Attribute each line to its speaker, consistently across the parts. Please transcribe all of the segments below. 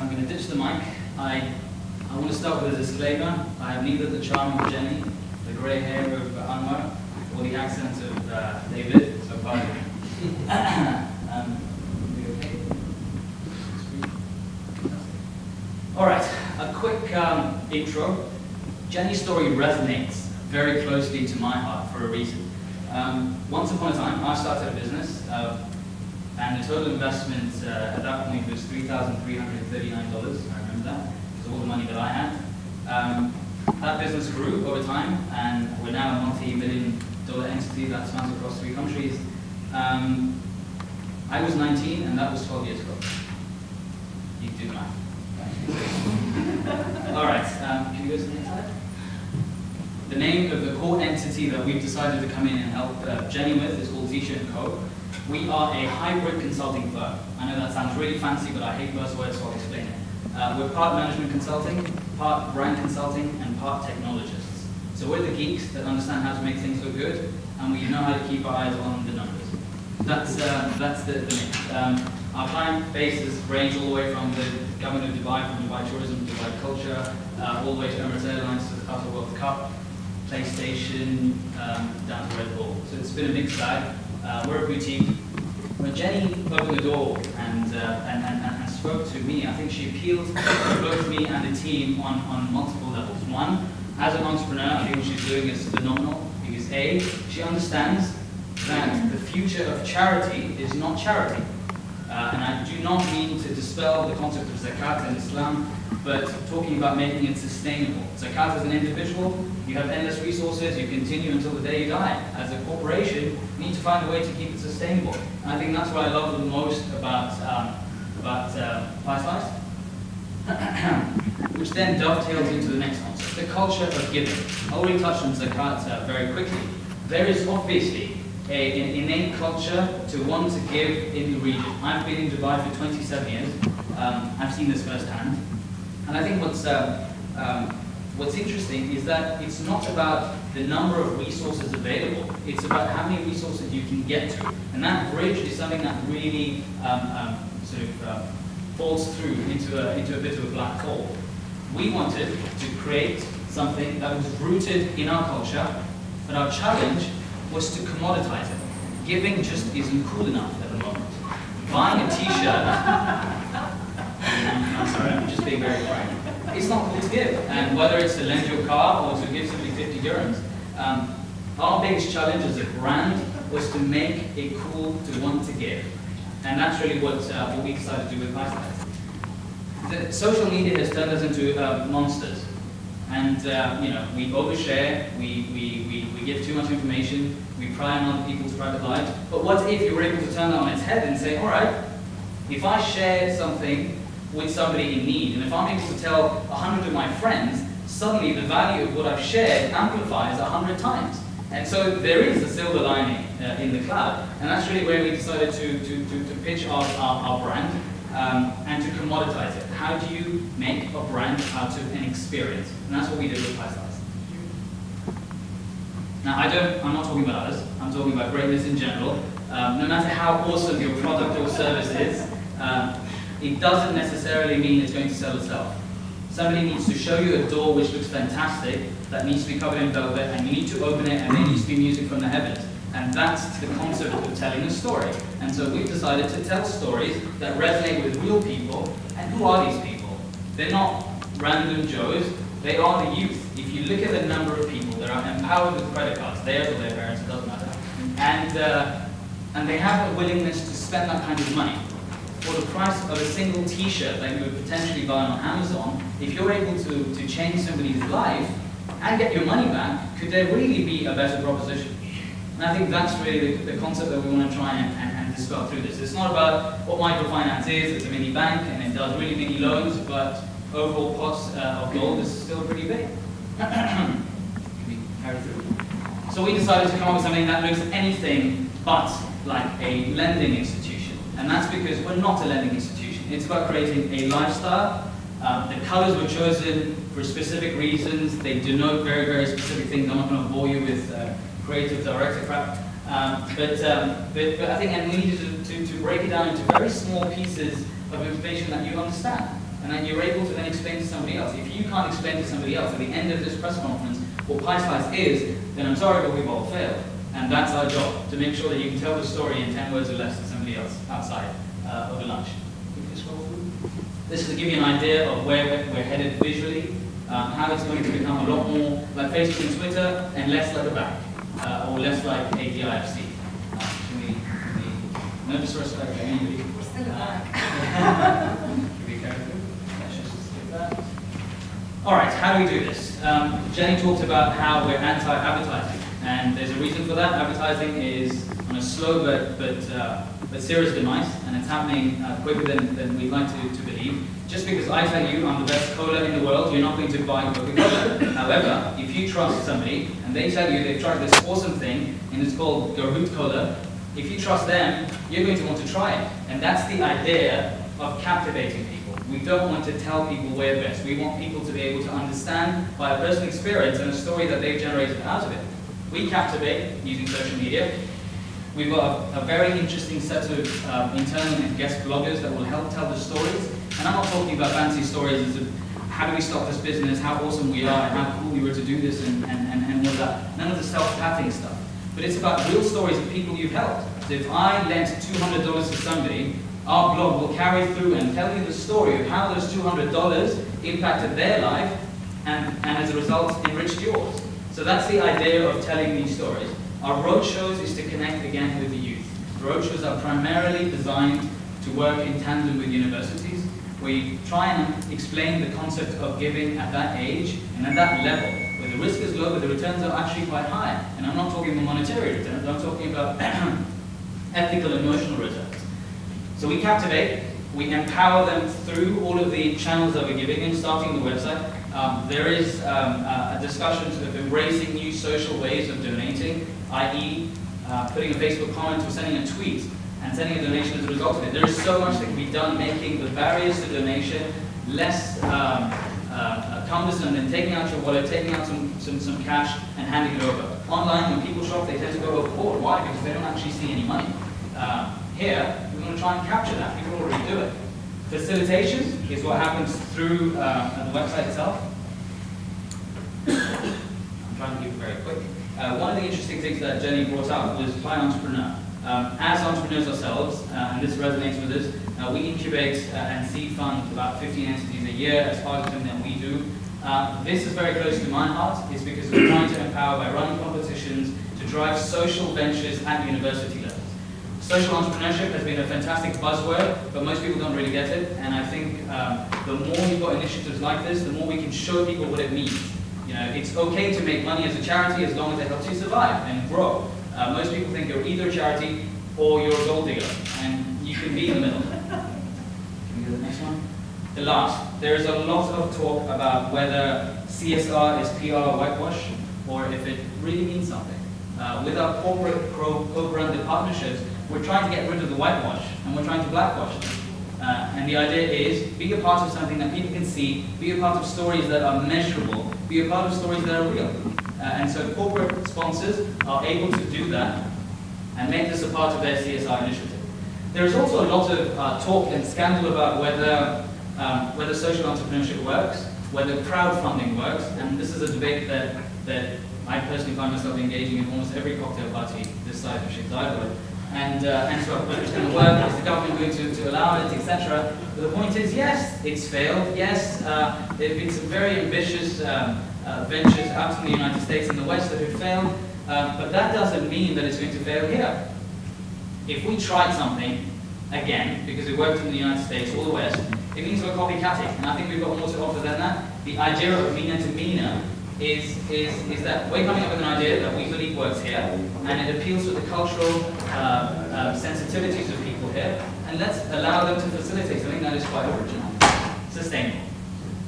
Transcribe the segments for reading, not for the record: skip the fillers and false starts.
Speaker 1: I'm going to ditch the mic. I want to start with a disclaimer. I have neither the charm of Jenny, the grey hair of Anwar, or the accent of David, so pardon me. Alright, a quick intro. Jenny's story resonates very closely to my heart for a reason. Once upon a time, I started a business, and the total investment at that point was $3,339. I remember that. It was all the money that I had. That business grew over time, and we're now a multi-million dollar entity that spans across 3 countries. I was 19, and that was 12 years ago. You do the math. All right, can you go to the next slide? The name of the core entity that we've decided to come in and help Jenny with is called Xische & Co. We are a hybrid consulting firm. I know that sounds really fancy, but I hate buzzwords, so I'll explain it. We're part management consulting, part brand consulting, and part technologists. So we're the geeks that understand how to make things look good, and we know how to keep our eyes on the numbers. That's the name. Our client bases range all the way from the government of Dubai, from Dubai Tourism, Dubai Culture, all the way to Emirates Airlines, to the Qatar World Cup, PlayStation, down to Red Bull. So it's been a mixed bag. We're a boutique. When Jenny opened the door and spoke to me, I think she appealed to both me and the team on multiple levels. One, as an entrepreneur, I think what she's doing is phenomenal because A, she understands that the future of charity is not charity. And I do not mean to dispel the concept of zakat in Islam, but talking about making it sustainable. Zakat as an individual, you have endless resources, you continue until the day you die. As a corporation, you need to find a way to keep it sustainable. And I think that's what I love the most about Pie Slice, which then dovetails into the next concept, the culture of giving. I already touched on zakat very quickly. There is obviously an innate culture to want to give in the region. I've been in Dubai for 27 years. I've seen this firsthand. And I think what's interesting is that it's not about the number of resources available, it's about how many resources you can get to. And that bridge is something that really falls through into a bit of a black hole. We wanted to create something that was rooted in our culture, but our challenge was to commoditize it. Giving just isn't cool enough at the moment. Buying a t-shirt, I'm sorry, I'm just being very frank. It's not cool to give. And whether it's to lend your car or to give somebody 50 dirhams, our biggest challenge as a brand was to make it cool to want to give. And that's really what we decided to do with Pie Slice. The social media has turned us into monsters. And we overshare, we give too much information, we pry on other people's private lives. But what if you were able to turn that on its head and say, all right, if I share something with somebody in need, and if I'm able to tell 100 of my friends, suddenly the value of what I've shared amplifies 100 times. And so there is a silver lining in the cloud. And that's really where we decided to pitch our brand and to commoditize it. How do you make a brand out of an experience? And that's what we did with Pie Slice. Now, I'm not talking about others, I'm talking about greatness in general. No matter how awesome your product or service is, it doesn't necessarily mean it's going to sell itself. Somebody needs to show you a door which looks fantastic, that needs to be covered in velvet, and you need to open it, and there needs to be music from the heavens. And that's the concept of telling a story. And so we've decided to tell stories that resonate with real people. And who are these people? They're not random Joes, they are the youth. If you look at the number of people that are empowered with credit cards, theirs or their parents, it doesn't matter. And they have a willingness to spend that kind of money. For the price of a single t-shirt that you would potentially buy on Amazon, if you're able to change somebody's life and get your money back, could there really be a better proposition? And I think that's really the concept that we want to try and dispel through this. It's not about what microfinance is, it's a mini bank and it does really mini loans, but overall pots of gold is still pretty big. Can we carry through? So we decided to come up with something that looks anything but like a lending institution. And that's because we're not a lending institution. It's about creating a lifestyle. The colors were chosen for specific reasons. They denote very, very specific things. I'm not going to bore you with creative director crap. But I think and we needed to break it down into very small pieces of information that you understand. and then you're able to then explain to somebody else. If you can't explain to somebody else at the end of this press conference what PySlice is, then I'm sorry, but we've all failed. And that's our job, to make sure that you can tell the story in 10 words or less to somebody else outside over lunch. This is to give you an idea of where we're headed visually, how it's going to become a lot more like Facebook and Twitter and less like a bank, or less like a DIFC. No disrespect to anybody.
Speaker 2: We're still a bank.
Speaker 1: Be careful. Let's just skip that. All right, how do we do this? Jenny talked about how we're anti-advertising, and there's a reason for that. Advertising is on a slow but serious demise, and it's happening quicker than we'd like to believe. Just because I tell you I'm the best cola in the world, you're not going to buy Coca-Cola. However, if you trust somebody and they tell you they've tried this awesome thing and it's called Garut Cola, if you trust them, you're going to want to try it. And that's the idea of captivating people. We don't want to tell people we're best. We want people to be able to understand by a personal experience and a story that they've generated out of it. We captivate using social media. We've got a very interesting set of internal and guest bloggers that will help tell the stories. And I'm not talking about fancy stories as of how do we stop this business, how awesome we are, and how cool we were to do this, and all that. None of the self-patting stuff. But it's about real stories of people you've helped. So if I lent $200 to somebody, our blog will carry through and tell you the story of how those $200 impacted their life and as a result enriched yours. So that's the idea of telling these stories. Our roadshows is to connect again with the youth. Roadshows are primarily designed to work in tandem with universities. We try and explain the concept of giving at that age and at that level, where the risk is low but the returns are actually quite high. And I'm not talking about monetary returns, I'm talking about ethical, emotional returns. So we captivate, we empower them through all of the channels that we're giving them, starting the website. There is a discussion of embracing new social ways of donating, i.e. Putting a Facebook comment or sending a tweet and sending a donation as a result of it. There is so much that can be done making the barriers to donation less cumbersome than taking out your wallet, taking out some cash and handing it over. Online, when people shop, they tend to go overboard. Why? Because they don't actually see any money. Here, we're going to try and capture that. People already do it. Facilitation is what happens through the website itself. I'm trying to keep it very quick. One of the interesting things that Jenny brought up was by entrepreneur. As entrepreneurs ourselves, and this resonates with us, we incubate and seed fund about 15 entities a year as part of something that we do. This is very close to my heart. It's because we're trying to empower by running competitions to drive social ventures at university levels. Social entrepreneurship has been a fantastic buzzword, but most people don't really get it. And I think the more you've got initiatives like this, the more we can show people what it means. You know, it's okay to make money as a charity as long as it helps you survive and grow. Most people think you're either a charity or you're a gold digger, and you can be in the middle. Can we go to the next one? The last. There is a lot of talk about whether CSR is PR whitewash or if it really means something. With our corporate co-branded partnerships, we're trying to get rid of the whitewash and we're trying to blackwash them. And the idea is, be a part of something that people can see, be a part of stories that are measurable, be a part of stories that are real. And so corporate sponsors are able to do that and make this a part of their CSR initiative. There is also a lot of talk and scandal about whether social entrepreneurship works, whether crowdfunding works, and this is a debate that I personally find myself engaging in almost every cocktail party this side of Sheikh Zayed. And so whether it's going to work, is the government going to allow it, etc. But the point is, yes, it's failed. Yes, there have been some very ambitious ventures out in the United States and the West that have failed, but that doesn't mean that it's going to fail here. If we tried something, again, because it worked in the United States or the West, it means we're copycatting, and I think we've got more to offer than that. The idea of mina to mina is that we're coming up with an idea that we believe works here, and it appeals to the cultural sensitivities of people here, and let's allow them to facilitate something that is quite original, sustainable.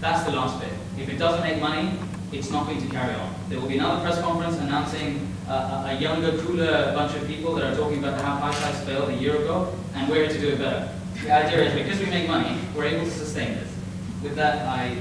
Speaker 1: That's the last bit. If it doesn't make money, it's not going to carry on. There will be another press conference announcing a younger, cooler bunch of people that are talking about how PySlice failed a year ago, and we're here to do it better. The idea is because we make money, we're able to sustain this. With that, I